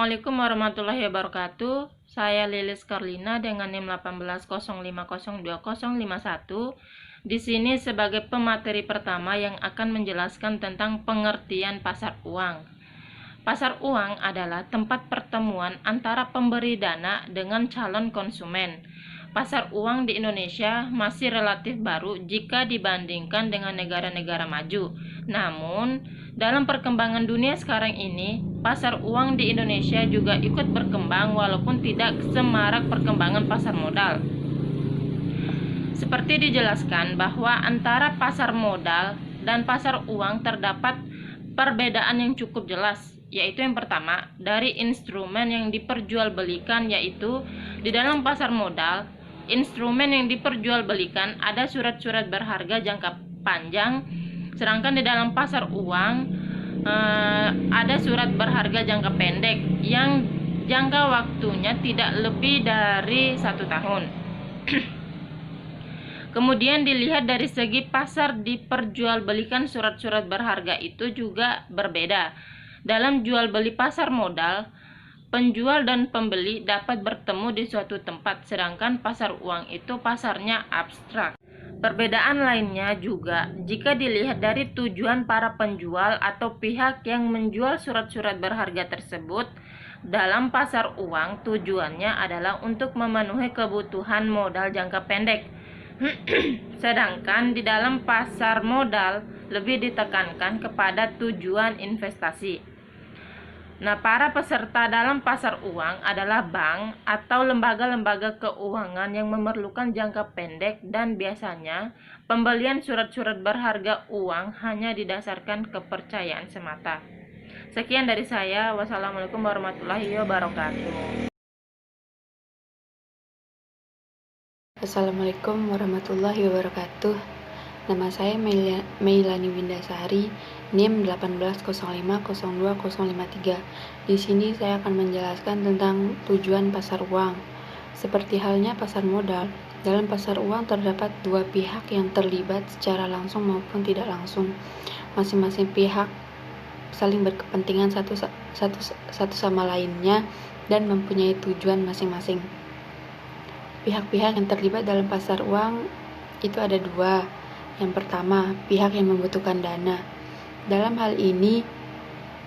Assalamualaikum warahmatullahi wabarakatuh. Saya Lilis Karlina dengan NIM 1805020051. Di sini sebagai pemateri pertama yang akan menjelaskan tentang pengertian pasar uang. Pasar uang adalah tempat pertemuan antara pemberi dana dengan calon konsumen. Pasar uang di Indonesia masih relatif baru jika dibandingkan dengan negara-negara maju. Namun, dalam perkembangan dunia sekarang ini, pasar uang di Indonesia juga ikut berkembang walaupun tidak semarak perkembangan pasar modal. Seperti dijelaskan bahwa antara pasar modal dan pasar uang terdapat perbedaan yang cukup jelas, yaitu yang pertama, dari instrumen yang diperjualbelikan, yaitu di dalam pasar modal, instrumen yang diperjualbelikan ada surat-surat berharga jangka panjang, sedangkan di dalam pasar uang ada surat berharga jangka pendek yang jangka waktunya tidak lebih dari 1 tahun. Kemudian dilihat dari segi pasar diperjualbelikan surat-surat berharga itu juga berbeda. Dalam jual beli pasar modal, penjual dan pembeli dapat bertemu di suatu tempat, sedangkan pasar uang itu pasarnya abstrak. Perbedaan lainnya juga jika dilihat dari tujuan para penjual atau pihak yang menjual surat-surat berharga tersebut. Dalam pasar uang, tujuannya adalah untuk memenuhi kebutuhan modal jangka pendek. Sedangkan di dalam pasar modal lebih ditekankan kepada tujuan investasi. Nah, para peserta dalam pasar uang adalah bank atau lembaga-lembaga keuangan yang memerlukan jangka pendek, dan biasanya pembelian surat-surat berharga uang hanya didasarkan kepercayaan semata. Sekian dari saya. Wassalamualaikum warahmatullahi wabarakatuh. Assalamualaikum warahmatullahi wabarakatuh. Nama saya Meilani Windasari, NIM 1805020053. Di sini saya akan menjelaskan tentang tujuan pasar uang. Seperti halnya pasar modal, dalam pasar uang terdapat dua pihak yang terlibat secara langsung maupun tidak langsung. Masing-masing pihak saling berkepentingan satu sama lainnya dan mempunyai tujuan masing-masing. Pihak-pihak yang terlibat dalam pasar uang itu ada dua. Yang pertama, pihak yang membutuhkan dana. Dalam hal ini,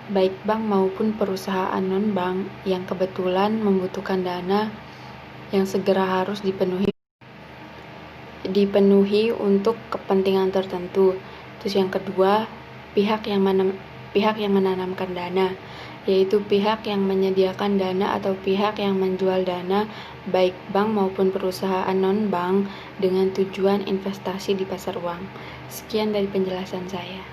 baik bank maupun perusahaan non-bank yang kebetulan membutuhkan dana yang segera harus dipenuhi untuk kepentingan tertentu. Terus yang kedua, pihak yang menanamkan dana, yaitu pihak yang menyediakan dana atau pihak yang menjual dana, baik bank maupun perusahaan non-bank dengan tujuan investasi di pasar uang. Sekian dari penjelasan saya.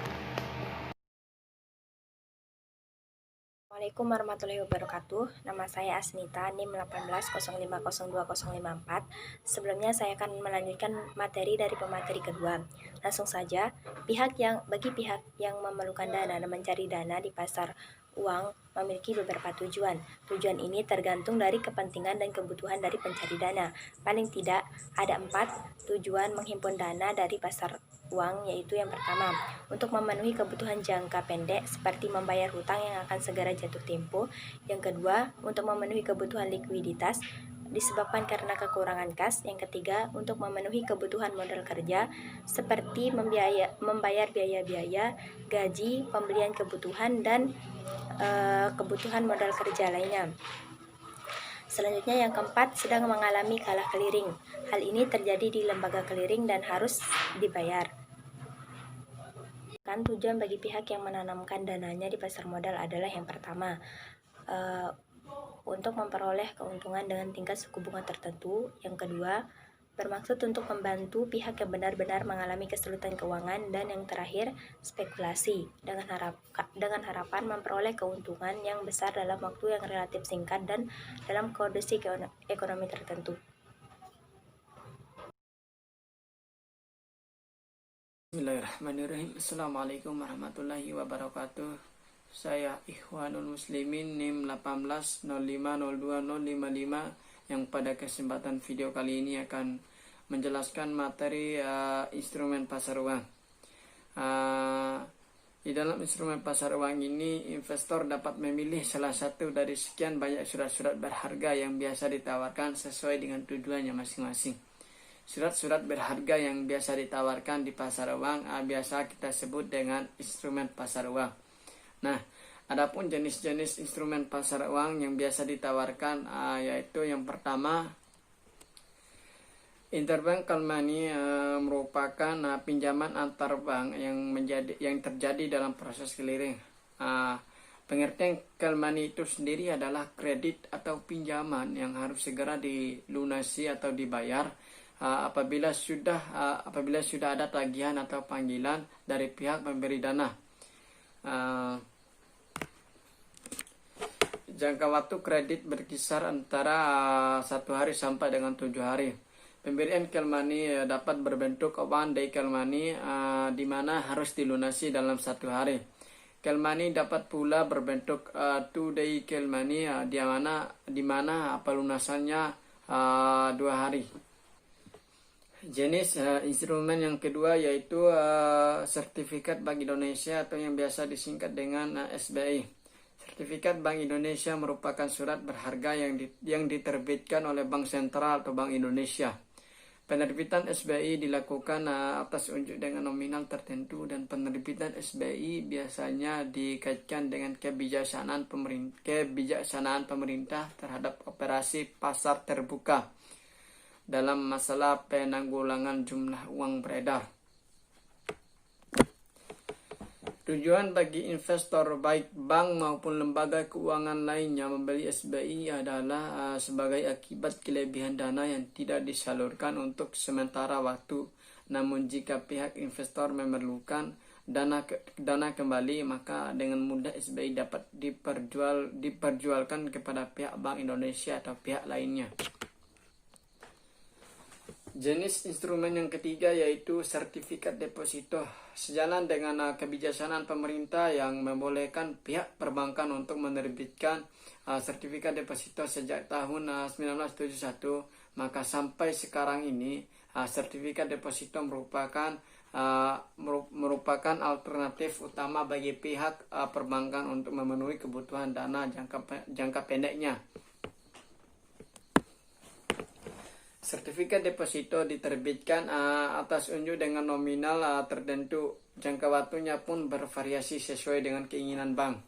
Assalamualaikum warahmatullahi wabarakatuh. Nama saya Asnita, NIM 1805020054. Sebelumnya saya akan melanjutkan materi dari pemateri kedua. Langsung saja, bagi pihak yang memerlukan dana dan mencari dana di pasar uang memiliki beberapa tujuan. Tujuan ini tergantung dari kepentingan dan kebutuhan dari pencari dana. Paling tidak ada 4 tujuan menghimpun dana dari pasar uang, yaitu yang pertama, untuk memenuhi kebutuhan jangka pendek seperti membayar hutang yang akan segera jatuh tempo. Yang kedua, untuk memenuhi kebutuhan likuiditas disebabkan karena kekurangan kas. Yang ketiga, untuk memenuhi kebutuhan modal kerja seperti membayar biaya-biaya gaji, pembelian kebutuhan, dan kebutuhan modal kerja lainnya. Selanjutnya yang keempat, sedang mengalami kalah clearing. Hal ini terjadi di lembaga clearing dan harus dibayar. Tujuan bagi pihak yang menanamkan dananya di pasar modal adalah yang pertama, untuk memperoleh keuntungan dengan tingkat suku bunga tertentu. Yang kedua, bermaksud untuk membantu pihak yang benar-benar mengalami kesulitan keuangan. Dan yang terakhir, spekulasi dengan harapan memperoleh keuntungan yang besar dalam waktu yang relatif singkat dan dalam kondisi ekonomi tertentu. Bismillahirrahmanirrahim. Assalamualaikum warahmatullahi wabarakatuh. Saya Ikhwanul Muslimin NIM 1805020055 yang pada kesempatan video kali ini akan menjelaskan materi instrumen pasar uang. Di dalam instrumen pasar uang ini, investor dapat memilih salah satu dari sekian banyak surat-surat berharga yang biasa ditawarkan sesuai dengan tujuannya masing-masing. Surat-surat berharga yang biasa ditawarkan di pasar uang biasa kita sebut dengan instrumen pasar uang. Nah, adapun jenis-jenis instrumen pasar uang yang biasa ditawarkan yaitu yang pertama, interbank call money merupakan pinjaman antar bank yang terjadi dalam proses clearing. Pengertian call money itu sendiri adalah kredit atau pinjaman yang harus segera dilunasi atau dibayar apabila sudah ada tagihan atau panggilan dari pihak pemberi dana. Jangka waktu kredit berkisar antara 1 hari sampai dengan 7 hari. Pemberian call money dapat berbentuk one day call money di mana harus dilunasi dalam 1 hari. Call money dapat pula berbentuk 2 day call money di mana pelunasannya 2 hari. Jenis instrumen yang kedua yaitu sertifikat Bank Indonesia atau yang biasa disingkat dengan SBI. Sertifikat Bank Indonesia merupakan surat berharga yang diterbitkan oleh Bank Sentral atau Bank Indonesia. Penerbitan SBI dilakukan atas unjuk dengan nominal tertentu dan penerbitan SBI biasanya dikaitkan dengan kebijaksanaan pemerintah terhadap operasi pasar terbuka dalam masalah penanggulangan jumlah uang beredar. Tujuan bagi investor baik bank maupun lembaga keuangan lainnya membeli SBI adalah sebagai akibat kelebihan dana yang tidak disalurkan untuk sementara waktu. Namun jika pihak investor memerlukan dana kembali, maka dengan mudah SBI dapat diperjualkan kepada pihak Bank Indonesia atau pihak lainnya. Jenis instrumen yang ketiga yaitu sertifikat deposito. Sejalan dengan kebijaksanaan pemerintah yang membolehkan pihak perbankan untuk menerbitkan sertifikat deposito sejak tahun 1971, maka sampai sekarang ini sertifikat deposito merupakan alternatif utama bagi pihak perbankan untuk memenuhi kebutuhan dana jangka pendeknya. Sertifikat deposito diterbitkan atas unjuk dengan nominal tertentu. Jangka waktunya pun bervariasi sesuai dengan keinginan bank.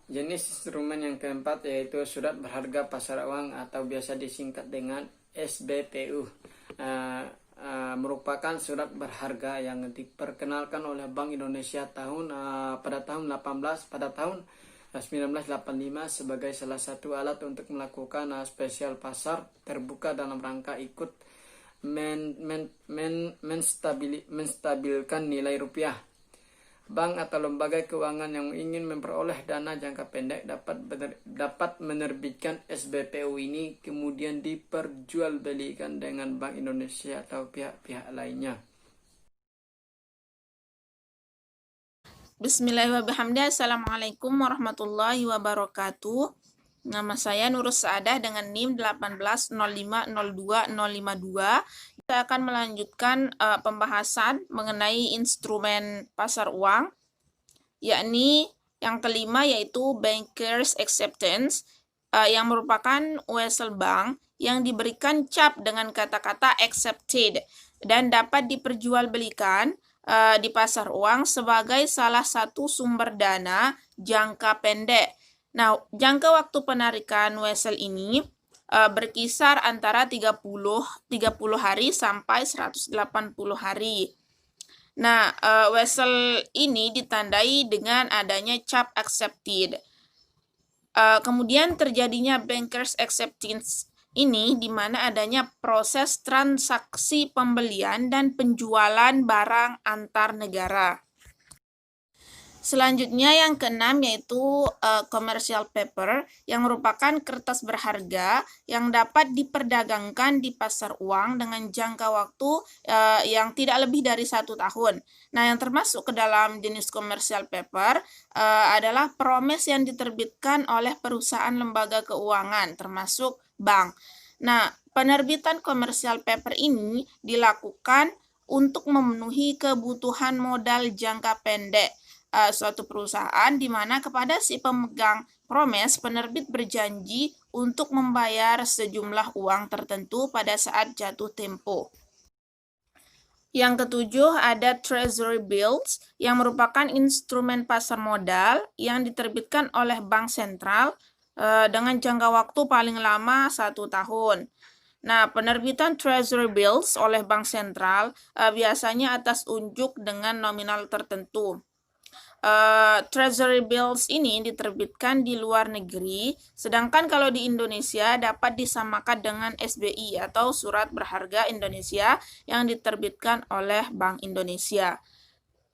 Jenis instrumen yang keempat yaitu surat berharga pasar uang atau biasa disingkat dengan SBPU. Merupakan surat berharga yang diperkenalkan oleh Bank Indonesia pada tahun 1985 sebagai salah satu alat untuk melakukan spesial pasar terbuka dalam rangka ikut menstabilkan nilai rupiah. Bank atau lembaga keuangan yang ingin memperoleh dana jangka pendek dapat menerbitkan SBPU ini kemudian diperjualbelikan dengan Bank Indonesia atau pihak-pihak lainnya. Bismillahirrahmanirrahim. Assalamualaikum warahmatullahi wabarakatuh. Nama saya Nurus Saadah dengan NIM 180502052. Kita akan melanjutkan pembahasan mengenai instrumen pasar uang, yakni yang kelima yaitu Bankers Acceptance, yang merupakan wesel bank yang diberikan cap dengan kata-kata accepted dan dapat diperjualbelikan di pasar uang sebagai salah satu sumber dana jangka pendek. Nah, jangka waktu penarikan wesel ini berkisar antara 30 hari sampai 180 hari. Nah, wesel ini ditandai dengan adanya cap accepted. Kemudian terjadinya Bankers Acceptance ini di mana adanya proses transaksi pembelian dan penjualan barang antar negara. Selanjutnya yang keenam yaitu commercial paper yang merupakan kertas berharga yang dapat diperdagangkan di pasar uang dengan jangka waktu yang tidak lebih dari 1 tahun. Nah, yang termasuk ke dalam jenis commercial paper adalah promes yang diterbitkan oleh perusahaan lembaga keuangan termasuk bank. Nah, penerbitan commercial paper ini dilakukan untuk memenuhi kebutuhan modal jangka pendek suatu perusahaan, di mana kepada si pemegang promes penerbit berjanji untuk membayar sejumlah uang tertentu pada saat jatuh tempo. Yang ketujuh ada Treasury Bills yang merupakan instrumen pasar modal yang diterbitkan oleh bank sentral dengan jangka waktu paling lama 1 tahun. Nah, penerbitan Treasury Bills oleh bank sentral biasanya atas unjuk dengan nominal tertentu. Treasury Bills ini diterbitkan di luar negeri, sedangkan kalau di Indonesia dapat disamakan dengan SBI atau Surat Berharga Indonesia yang diterbitkan oleh Bank Indonesia.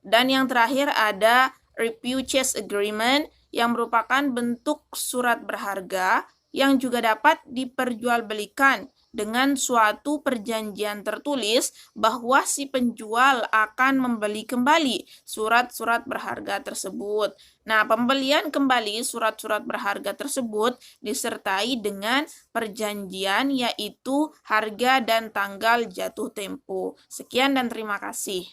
Dan yang terakhir ada Repurchase Agreement yang merupakan bentuk surat berharga yang juga dapat diperjualbelikan dengan suatu perjanjian tertulis bahwa si penjual akan membeli kembali surat-surat berharga tersebut. Nah, pembelian kembali surat-surat berharga tersebut disertai dengan perjanjian yaitu harga dan tanggal jatuh tempo. Sekian dan terima kasih.